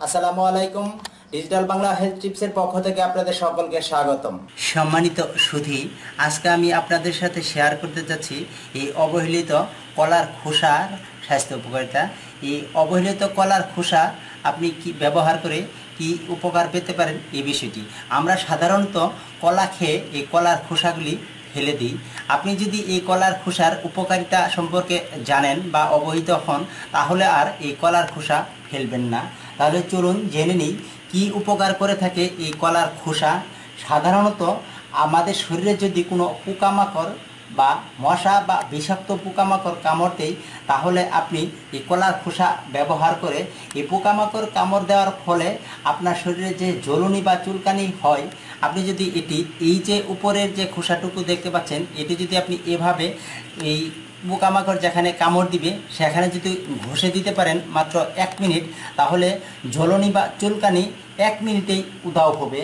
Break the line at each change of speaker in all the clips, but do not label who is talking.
আসসালামু আলাইকুম। Digital Bangla health টিপসের পক্ষ থেকে আপনাদের সকলকে স্বাগতম।
সম্মানিত সুধী, আজকে আমি আপনাদের সাথে শেয়ার করতে যাচ্ছি এই অবহেলিত কলার খোসার স্বাস্থ্য উপকারিতা। এই অবহেলিত কলার খোসা আপনি কি ব্যবহার করে কি উপকার পেতে পারেন এই বিষয়টি। আমরা সাধারণত কলা খেয়ে এই কলার খোসাগুলি ফেলে দিই। আপনি যদি এই কলার খোসার উপকারিতা সম্পর্কে জানেন বা অবহিত হন, তাহলে আর এই কলার খোসা ফেলবেন না। তাহলে চলুন জেনে নিই কি উপকার করে থাকে এই কলার খোসা। সাধারণত আমাদের শরীরে যদি কোনো পোকামাকড় বা মশা বা বিষাক্ত পোকামাকড় কামড় দেয়, তাহলে আপনি এই কলার খোসা ব্যবহার করে এই পোকামাকড় কামড় দেওয়ার ফলে আপনার শরীরে যে জ্বলুনি বা চুলকানি হয়, আপনি যদি এই যে উপরের যে খোসাটুকু দেখতে পাচ্ছেন, এটি যদি আপনি এভাবে এই পোকামাকড় যেখানে কামড় দিবে সেখানে যদি ঘষে দিতে পারেন মাত্র 1 মিনিট, তাহলে জ্বলনি বা চুলকানি 1 মিনিটেই উধাও হবে।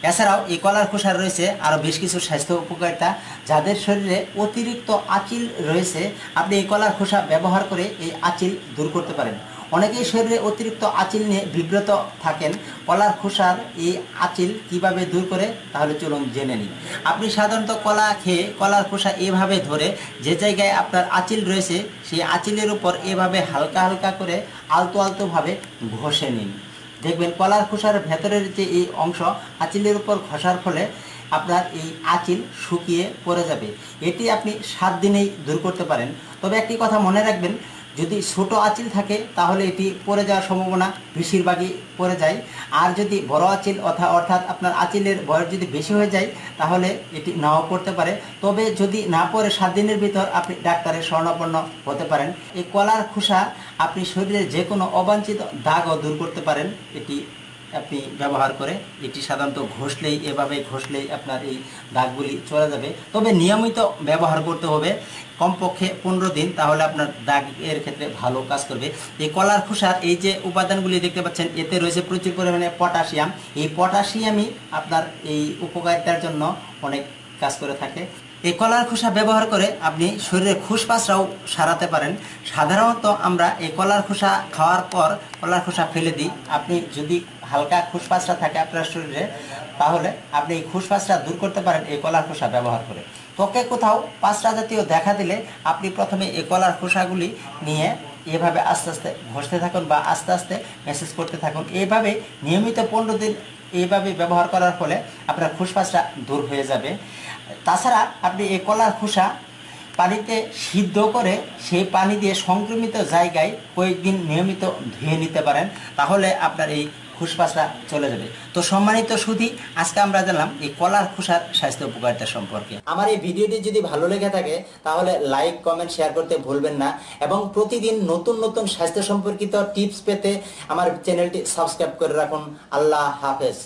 এছাড়াও এই কলার খোসার রয়েছে আরও বেশ কিছু স্বাস্থ্য উপকারিতা। যাদের শরীরে অতিরিক্ত আঁচিল রয়েছে, আপনি এই কলার খোসা ব্যবহার করে এই আঁচিল দূর করতে পারেন। অনেকেই শরীরে অতিরিক্ত আঁচিল নিয়ে বিব্রত থাকেন। কলার খোসার এই আঁচিল কিভাবে দূর করে, তাহলে চলুন জেনে নিই। আপনি সাধারণত কলা খেয়ে কলার খোসা এভাবে ধরে যে জায়গায় আপনার আঁচিল রয়েছে সেই আঁচিলের উপর এভাবে হালকা হালকা করে আলতো আলতোভাবে ঘষে নিন। দেখবেন কলার খোসার ভেতরের যে এই অংশ আঁচিলের উপর ঘষার ফলে আপনার এই আঁচিল শুকিয়ে পড়ে যাবে। এটি আপনি 7 দিনেই দূর করতে পারেন। তবে একটি কথা মনে রাখবেন, যদি ছোট আঁচিল থাকে তাহলে এটি পড়ে যাওয়ার সম্ভাবনা বেশিরভাগই পড়ে যায়। আর যদি বড় আঁচিল অর্থাৎ আপনার আঁচিলের বয়স যদি বেশি হয়ে যায়, তাহলে এটি নাও পড়তে পারে। তবে যদি না পড়ে 7 দিনের ভিতর আপনি ডাক্তারের শরণাপন্ন হতে পারেন। এই কলার খোসা আপনি শরীরের যে কোনো অবাঞ্ছিত দাগও দূর করতে পারেন এটি আপনি ব্যবহার করে। এটি সাধারণত এভাবে ঘষলেই আপনার এই দাগগুলি চলে যাবে। তবে নিয়মিত ব্যবহার করতে হবে, কমপক্ষে 15 দিন, তাহলে আপনার দাগ এর ক্ষেত্রে ভালো কাজ করবে। এই কলার খোসার এই যে উপাদানগুলি দেখতে পাচ্ছেন, এতে রয়েছে প্রচুর পরিমাণে পটাশিয়াম। এই পটাশিয়ামই আপনার এই উপকারিতার জন্য অনেক কাজ করে থাকে। এই কলার খোসা ব্যবহার করে আপনি শরীরের খুশপাসরাও সারাতে পারেন। সাধারণত আমরা এই কলার খোসা খাওয়ার পর কলার খোসা ফেলে দিই। আপনি যদি হালকা খুশপাসরা থাকে আপনার শরীরে, তাহলে আপনি এই খুশপাসরা দূর করতে পারেন এই কলার খোসা ব্যবহার করে। ত্বকে কোথাও পাঁচরা জাতীয় দেখা দিলে আপনি প্রথমে এই কলার খোসাগুলি নিয়ে এভাবে আস্তে আস্তে ঘষতে থাকুন বা আস্তে আস্তে ম্যাসেজ করতে থাকুন। এইভাবে নিয়মিত 15 দিন এইভাবে ব্যবহার করার ফলে আপনার খুশপাসরা দূর হয়ে যাবে। তাছাড়া আপনি এই কলার খোসা পানিতে সিদ্ধ করে সেই পানি দিয়ে সংক্রমিত জায়গায় কয়েকদিন নিয়মিত ধুয়ে নিতে পারেন, তাহলে আপনার এই খুশপাসরা চলে যাবে। তো সম্মানিত সুধী, আজকে আমরা জানলাম এই কলার খোসার স্বাস্থ্য উপকারিতা সম্পর্কে।
আমার এই ভিডিওটি যদি ভালো লেগে থাকে তাহলে লাইক, কমেন্ট, শেয়ার করতে ভুলবেন না এবং প্রতিদিন নতুন নতুন স্বাস্থ্য সম্পর্কিত টিপস পেতে আমার চ্যানেলটি সাবস্ক্রাইব করে রাখুন। আল্লাহ হাফেজ।